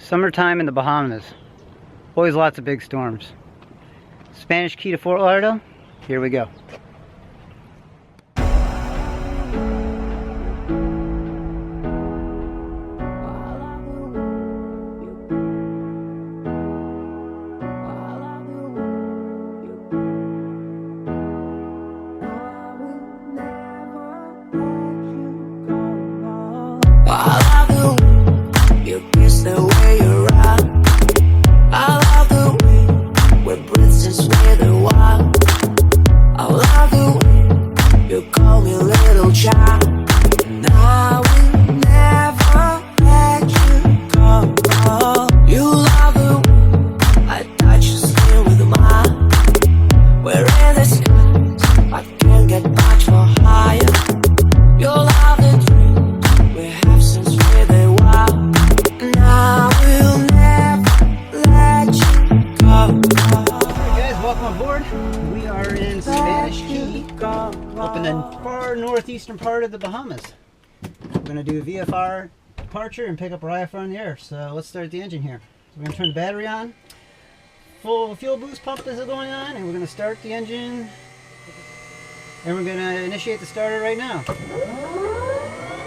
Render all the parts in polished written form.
Summertime in the Bahamas. Always lots of big storms. Spanish Cay to Fort Lauderdale. Here we go. We are in Spanish Cay, up in the far northeastern part of the Bahamas. We're going to do VFR departure and pick up our IFR in the air. So let's start the engine here. So we're going to turn the battery on. Full fuel boost pump is going on, and we're going to start the engine. And we're going to initiate the starter right now.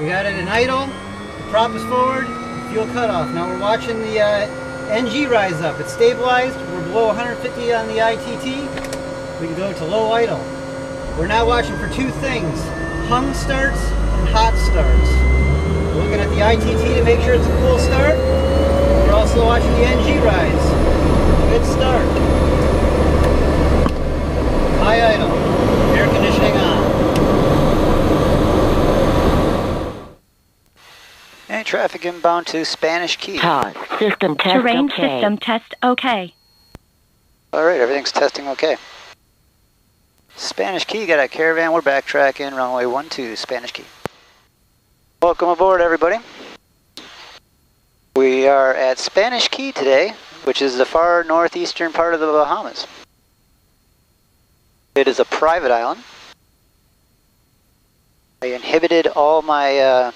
We got it in idle, the prop is forward, fuel cutoff. Now we're watching the NG rise up. It's stabilized. We're below 150 on the ITT. We can go to low idle. We're now watching for two things: hung starts and hot starts. We're looking at the ITT to make sure it's a cool start. We're also watching the NG rise. Good start. High idle. Air conditioning on. And traffic inbound to Spanish Cay. System test Terrain okay. system test okay. Alright, everything's testing okay. Spanish Cay, got a caravan, we're backtracking, runway 12, Spanish Cay. Welcome aboard, everybody. We are at Spanish Cay today, which is the far northeastern part of the Bahamas. It is a private island. I inhibited all my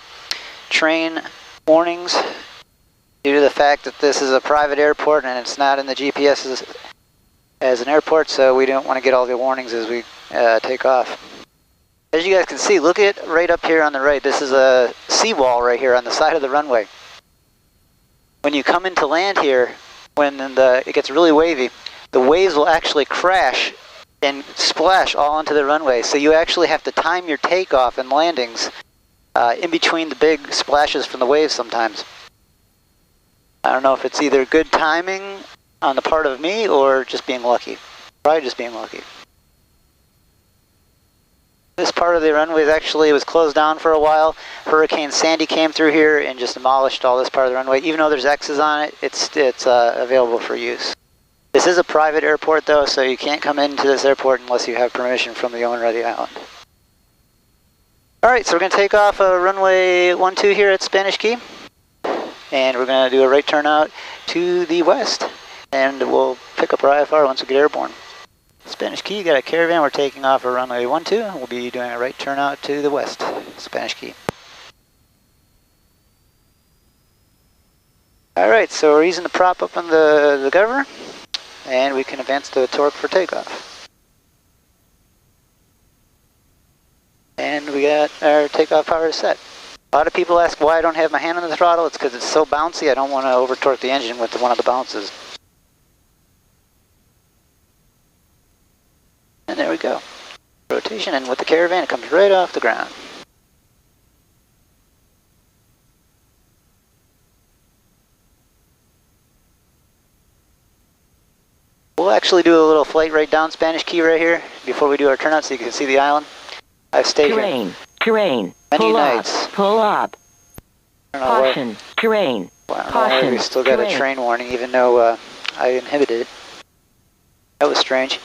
train warnings due to the fact that this is a private airport and it's not in the GPS as an airport, so we don't want to get all the warnings as we take off. As you guys can see, look at right up here on the right. This is a seawall right here on the side of the runway. When you come into land here, when it gets really wavy, the waves will actually crash and splash all onto the runway. So you actually have to time your takeoff and landings in between the big splashes from the waves sometimes. I don't know if it's either good timing on the part of me or just being lucky. Probably just being lucky. This part of the runway actually was closed down for a while. Hurricane Sandy came through here and just demolished all this part of the runway. Even though there's X's on it, it's available for use. This is a private airport though, so you can't come into this airport unless you have permission from the owner of the island. Alright, so we're going to take off runway 12 here at Spanish Cay. And we're going to do a right turn out to the west. And we'll pick up our IFR once we get airborne. Spanish Cay, got a caravan. We're taking off a runway 12. We'll be doing a right turn out to the west, Spanish Cay. Alright, so we're using the prop up on the governor, and we can advance the torque for takeoff. And we got our takeoff power set. A lot of people ask why I don't have my hand on the throttle. It's because it's so bouncy. I don't want to over torque the engine with one of the bounces. And there we go. Rotation, and with the caravan, it comes right off the ground. We'll actually do a little flight right down Spanish Cay right here before we do our turnout so you can see the island. I've stayed here Terrain. many Pull nights. Up. Pull up. Caution. Terrain. Caution. We still got a train warning even though I inhibited it. That was strange.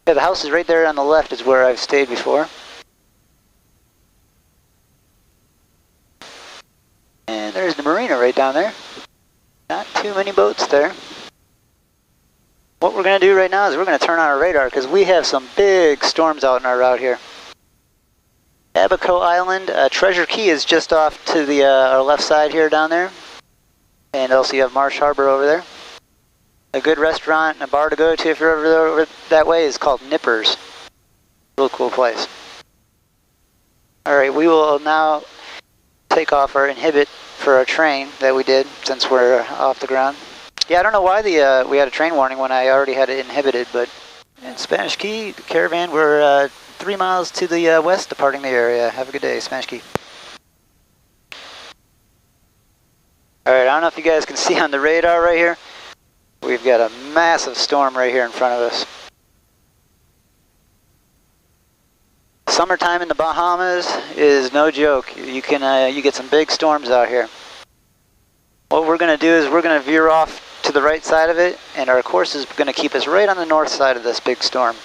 Yeah, the house is right there on the left is where I've stayed before. And there's the marina right down there. Not too many boats there. What we're going to do right now is we're going to turn on our radar because we have some big storms out in our route here. Abaco Island, Treasure Cay is just off to the our left side here down there. And also you have Marsh Harbor over there. A good restaurant and a bar to go to if you're over that way is called Nippers. Real cool place. Alright, we will now take off our inhibit for our train that we did since we're off the ground. Yeah, I don't know why we had a train warning when I already had it inhibited, but in Spanish Cay, the Caravan, we're 3 miles to the west departing the area. Have a good day, Spanish Cay. Alright, I don't know if you guys can see on the radar right here. We've got a massive storm right here in front of us. Summertime in the Bahamas is no joke. You get some big storms out here. What we're going to do is we're going to veer off to the right side of it, and our course is going to keep us right on the north side of this big storm.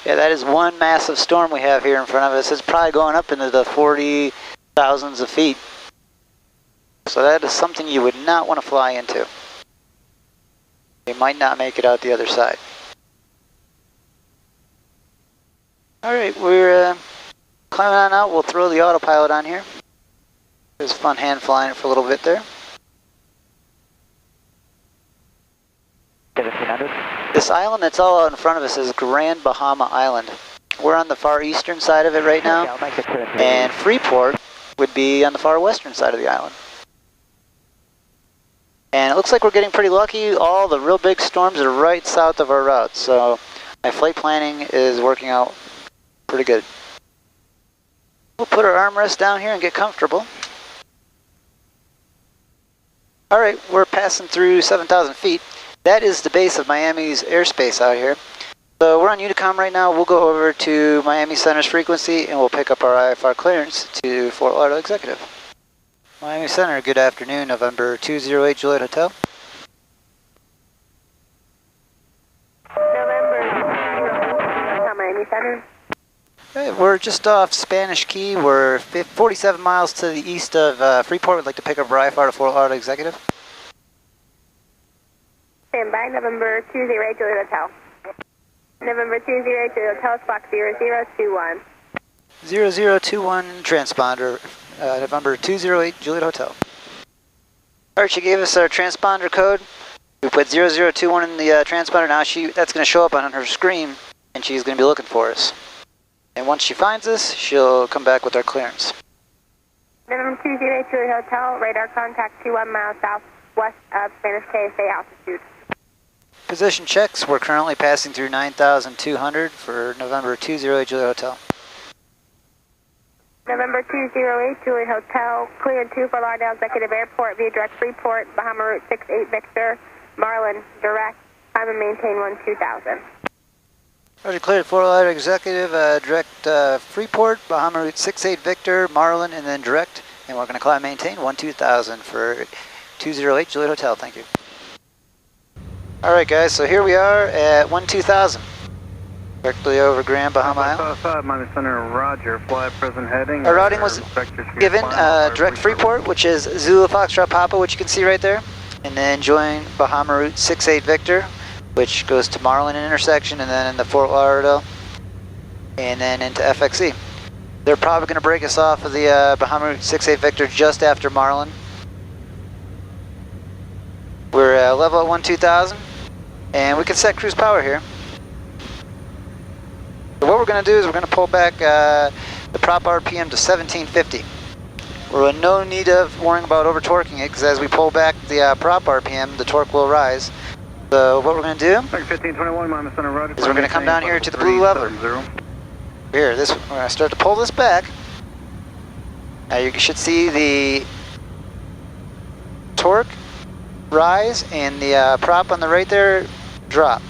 Yeah, that is one massive storm we have here in front of us. It's probably going up into the 40,000s of feet. So that is something you would not want to fly into. You might not make it out the other side. Alright, we're climbing on out. We'll throw the autopilot on here. It was fun hand flying it for a little bit there. 1700. This island that's all out in front of us is Grand Bahama Island. We're on the far eastern side of it right now, and Freeport would be on the far western side of the island. And it looks like we're getting pretty lucky. All the real big storms are right south of our route, so my flight planning is working out pretty good. We'll put our armrest down here and get comfortable. Alright, we're passing through 7,000 feet. That is the base of Miami's airspace out here. So we're on Unicom right now. We'll go over to Miami Center's frequency and we'll pick up our IFR clearance to Fort Lauderdale Executive. Miami Center, good afternoon, November 208 Juliet Hotel. November Miami Center. Okay, we're just off Spanish Cay. We're 47 miles to the east of Freeport. We'd like to pick up our IFR to Fort Lauderdale Executive. Stand by, November 208 Juliet Hotel. November 208 Juliet Hotel, Fox 0021. 0021 transponder, November 208 Juliet Hotel. Alright, she gave us our transponder code. We put 0021 in the transponder. Now that's going to show up on her screen, and she's going to be looking for us. And once she finds us, she'll come back with our clearance. November 208 Juliet Hotel, radar contact 21 miles southwest of Spanish Cay, stay altitude. Position checks. We're currently passing through 9,200 for November 208 Juliet Hotel. November 208 Juliet Hotel, cleared 2 for Lauderdale Executive Airport via direct Freeport, Bahama Route 68 Victor, Marlin, direct, climb and maintain 12,000. Roger, cleared Fort Lauderdale Executive, direct Freeport, Bahama Route 68 Victor, Marlin, and then direct. And we're going to climb and maintain 12,000 for 208 Juliet Hotel. Thank you. Alright guys, so here we are at 12,000. Directly over Grand Bahama Island. Miami Center, Roger, fly present heading. Our routing was given direct Freeport, which is Zulu Foxtrot Papa, which you can see right there. And then join Bahama Route 68 Victor, which goes to Marlin intersection and then into Fort Lauderdale. And then into FXE. They're probably going to break us off of the Bahama Route 68 Victor just after Marlin. We're level at 12,000. And we can set cruise power here. So what we're going to do is we're going to pull back the prop RPM to 1750. We're in no need of worrying about over torquing it, because as we pull back the prop RPM, the torque will rise. So what we're going to do 1521, Miami Center, Roger, is we're going to come down here to the blue lever. Here, we're going to start to pull this back. Now you should see the torque rise and the prop on the right there drop.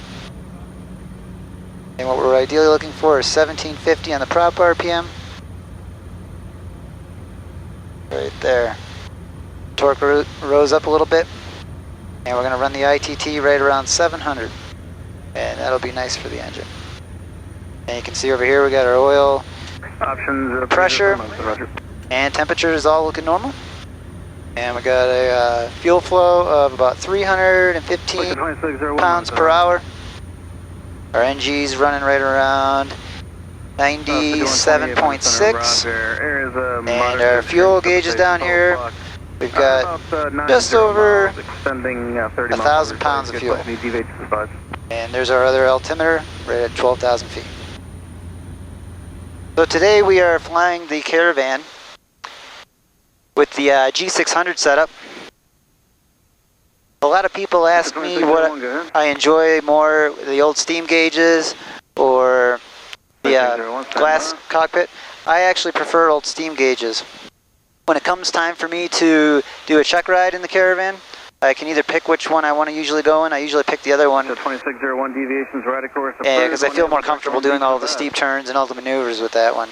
And what we're ideally looking for is 1750 on the prop RPM. Right there. Torque rose up a little bit. And we're going to run the ITT right around 700. And that'll be nice for the engine. And you can see over here we got our oil, options, pressure, and temperature is all looking normal. And we got a fuel flow of about 315 pounds per hour. Our NG's running right around 97.6. And our fuel gauge is down here. We've got just over 1,000 pounds of fuel. And there's our other altimeter right at 12,000 feet. So today we are flying the Caravan with the G600 setup. A lot of people ask me what I enjoy more, the old steam gauges or the glass cockpit. I actually prefer old steam gauges. When it comes time for me to do a check ride in the Caravan, I can either pick which one I want to usually go in. I usually pick the other one. So 2601 deviations right of course. Yeah, because I feel more comfortable doing all the steep turns and all the maneuvers with that one.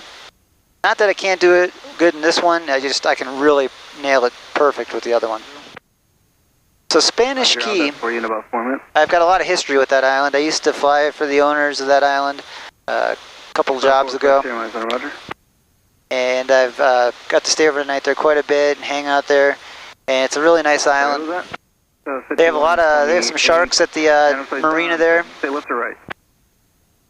Not that I can't do it good in this one, I can really nail it perfect with the other one. So Spanish Cay, I've got a lot of history with that island. I used to fly for the owners of that island a couple jobs ago. And I've got to stay overnight there quite a bit and hang out there. And it's a really nice island. They have they have some sharks at the marina there.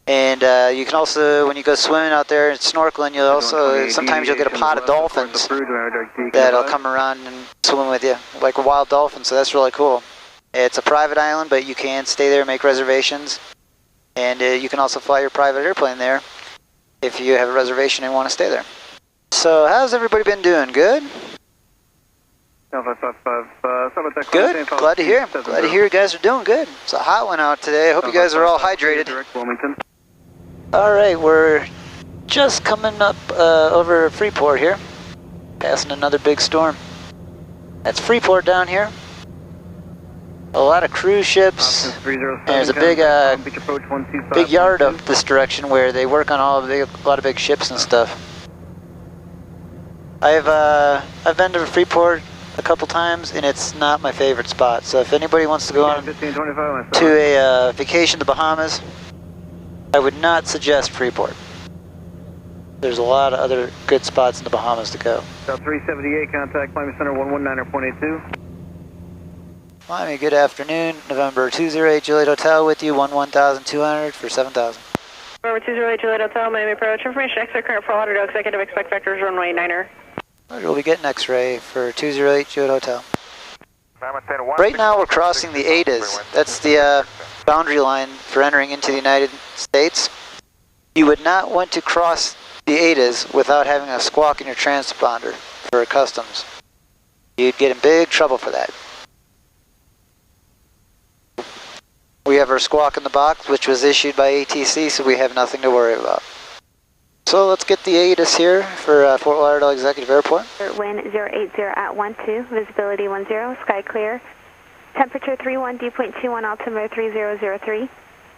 And you can also, when you go swimming out there and snorkeling, sometimes you'll get a pod of dolphins that'll come around and swim with you, like a wild dolphin, so that's really cool. It's a private island, but you can stay there and make reservations. And you can also fly your private airplane there if you have a reservation and want to stay there. So how's everybody been doing? Good? Good, glad to hear. Glad to hear you guys are doing good. It's a hot one out today. I hope you guys are all hydrated. Alright, we're just coming up over Freeport here. Passing another big storm. That's Freeport down here. A lot of cruise ships. And there's a big yard up this direction where they work on a lot of big ships and stuff. I've been to Freeport a couple times, and it's not my favorite spot. So if anybody wants to go on to a vacation to the Bahamas, I would not suggest Freeport. There's a lot of other good spots in the Bahamas to go. 378, contact Miami Center 119.82. Miami, good afternoon. November 208 Juliet Hotel with you, 11,200 for 7,000. November 208 Juliet Hotel, Miami approach. Information exit current for Lauderdale, executive expect vectors runway 9er. We'll be getting X-ray for 208 Juliet Hotel. Right now we're crossing the AIDAs. That's the boundary line for entering into the United States. You would not want to cross the AIDAs without having a squawk in your transponder for customs. You'd get in big trouble for that. We have our squawk in the box, which was issued by ATC, so we have nothing to worry about. So let's get the AIDAs here for Fort Lauderdale Executive Airport. Wind 080 at 12, visibility 10, sky clear. Temperature 31, dew point 21, altimeter 3003.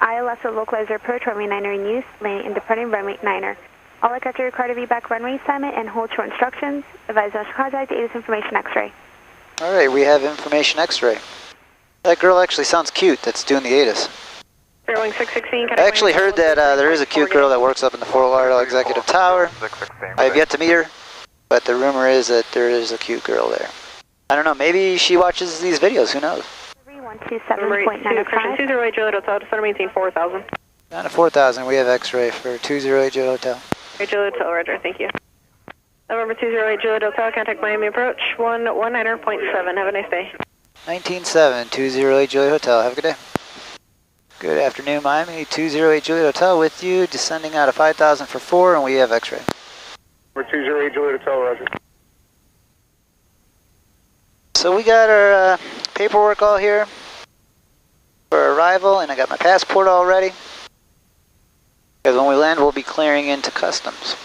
ILS with localizer approach, runway 9er in use, landing and departing runway 9er. All aircraft are required to be back runway assignment and hold short instructions. Advise not to contact AIDAS information X-ray. Alright, we have information X-ray. That girl actually sounds cute that's doing the AIDAS. Airwing 616. I actually heard that there is a cute girl that works up in the Fort Lauderdale Executive Tower. I have yet to meet her, but the rumor is that there is a cute girl there. I don't know, maybe she watches these videos, who knows? 127.95. 208 Juliet Hotel, to maintain 4,000. Down to 4,000, we have X-ray for 208 Juliet Hotel. Juliet Hotel, roger, thank you. November 208 Juliet Hotel, contact Miami approach, 119.7, have a nice day. 197, 208 Juliet Hotel, have a good day. Good afternoon, Miami, 208 Juliet Hotel with you, descending out of 5,000 for 4, and we have X-ray. We're 208 Juliet Hotel, roger. So we got our paperwork all here for arrival, and I got my passport all ready. Because when we land, we'll be clearing into customs.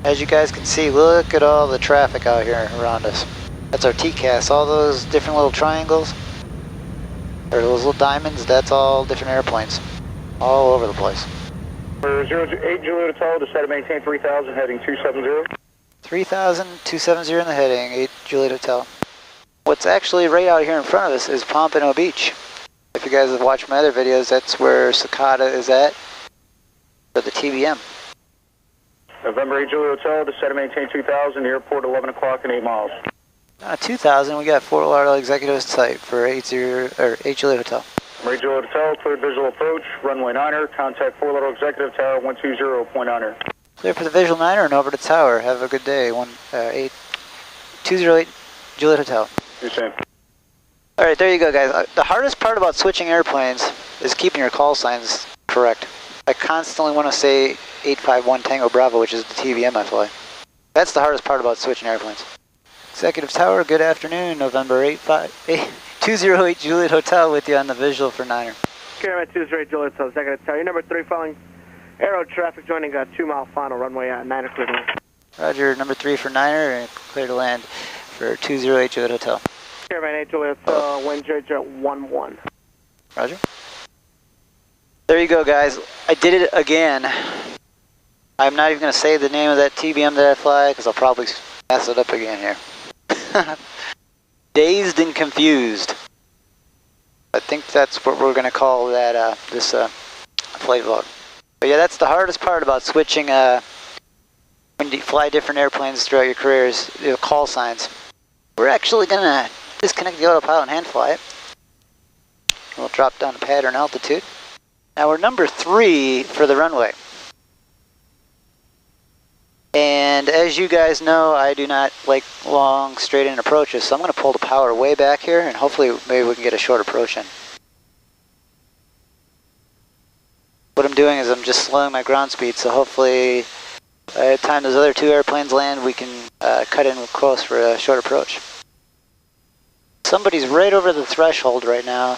As you guys can see, look at all the traffic out here around us. That's our TCAS, all those different little triangles, or those little diamonds, that's all different airplanes, all over the place. For 08 Juliet Hotel, descend to maintain 3,000, heading 270. 3,000, 270 in the heading, 8 Juliet Hotel. What's actually right out here in front of us is Pompano Beach. If you guys have watched my other videos, that's where Cicada is at for the TBM. November 8 Juliet Hotel, descend to maintain 2,000, airport 11 o'clock and 8 miles. 2,000, we got Fort Lauderdale Executive site for 8 Juliet Hotel. 8 Juliet Hotel, cleared visual approach, runway 9er, contact Fort Lauderdale Executive Tower 120.9er. Clear for the visual 9er and over to tower. Have a good day. 208 208 Juliet Hotel. You're saying. Alright, there you go, guys. The hardest part about switching airplanes is keeping your call signs correct. I constantly want to say 851 Tango Bravo, which is the TVM I fly. That's the hardest part about switching airplanes. Executive Tower, good afternoon. November 208 Juliet Hotel with you on the visual for Niner. Caravan 208 Juliet Hotel, Executive Tower. Your number 3 following aero traffic joining 2 mile final runway at Niner clear to land. Roger, number 3 for Niner and clear to land for 208 Juliet Hotel. Caravan 8 Juliet Hotel, wind jet 11. Roger. There you go, guys. I did it again. I'm not even going to say the name of that TBM that I fly because I'll probably mess it up again here. Dazed and confused. I think that's what we're going to call that this flight vlog. But yeah, that's the hardest part about switching when you fly different airplanes throughout your careers, call signs. We're actually going to disconnect the autopilot and hand fly it. We'll drop down to pattern altitude. Now we're number 3 for the runway. And as you guys know, I do not like long straight-in approaches, so I'm going to pull the power way back here, and hopefully maybe we can get a short approach in. What I'm doing is I'm just slowing my ground speed, so hopefully by the time those other 2 airplanes land, we can cut in close for a short approach. Somebody's right over the threshold right now.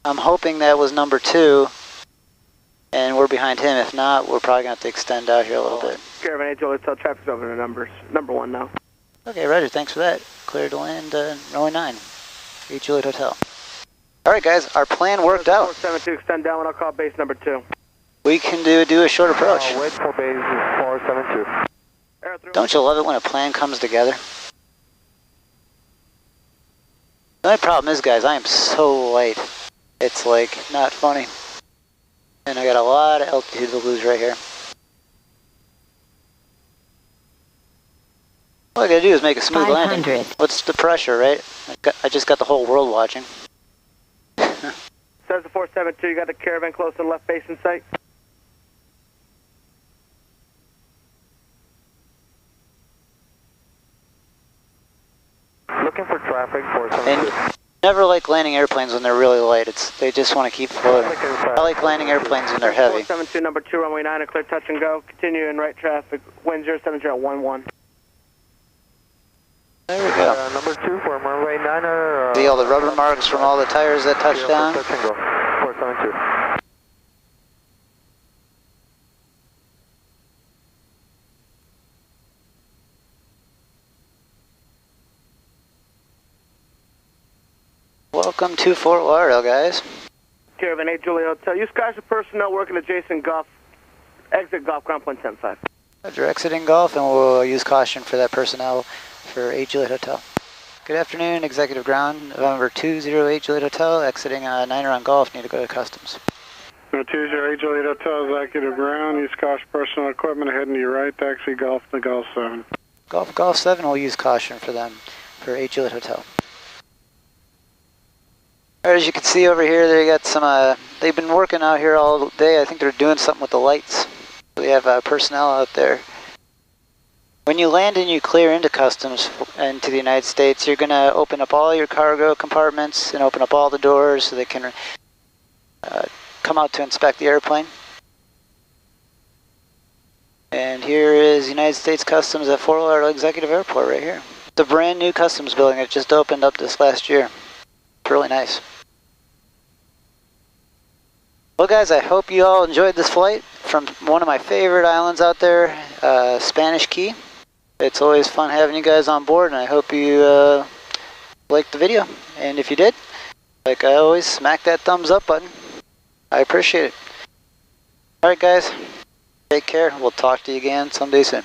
I'm hoping that was number 2. And we're behind him. If not, we're probably going to have to extend out here a little bit. Caravan 8 Juliet Hotel, traffic's over to number 1 now. Okay, Roger, thanks for that. Clear to land, runway 9, 8 Juliet Hotel. Alright guys, our plan worked out. 472, extend down, I'll call base number 2. We can do a short approach. Wait for base 472. Don't you love it when a plan comes together? The only problem is, guys, I am so light. It's like, not funny. And I got a lot of altitude to lose right here. All I gotta do is make a smooth landing. 500. What's the pressure, right? I just got the whole world watching. Says the 472, you got the Caravan close to the left base in sight. Looking for traffic, 472. And never like landing airplanes when they're really light. They just want to keep floating. I like landing airplanes when they're heavy. 472, number 2, runway 9, clear touch and go. Continue in right traffic, wind 070 at 11. There we go. Number 2 for runway 9. See all the rubber marks from all the tires that touched down? Touch and go, 472. Welcome to Fort Lauderdale, guys. Caravan 8 Juliet Hotel. Use caution personnel working adjacent Golf, exit Golf ground point 75. Roger, exiting Golf, and we'll use caution for that personnel for 8 Juliet Hotel. Good afternoon, Executive Ground, November 208 Juliet Hotel, exiting Niner on Golf, need to go to Customs. Number 208 Juliet Hotel, Executive Ground, use caution personal equipment heading to your right, taxi Golf to Golf 7. Golf 7, we'll use caution for them for 8 Juliet Hotel. Alright, as you can see over here, they got some, they've been working out here all day. I think they're doing something with the lights. We have personnel out there. When you land and you clear into Customs and to the United States, you're going to open up all your cargo compartments and open up all the doors so they can come out to inspect the airplane. And here is United States Customs at Fort Lauderdale Executive Airport right here. It's a brand new Customs building. It just opened up this last year. It's really nice. Well guys, I hope you all enjoyed this flight from one of my favorite islands out there, Spanish Cay. It's always fun having you guys on board, and I hope you liked the video. And if you did, like I always, smack that thumbs up button. I appreciate it. Alright guys, take care. We'll talk to you again someday soon.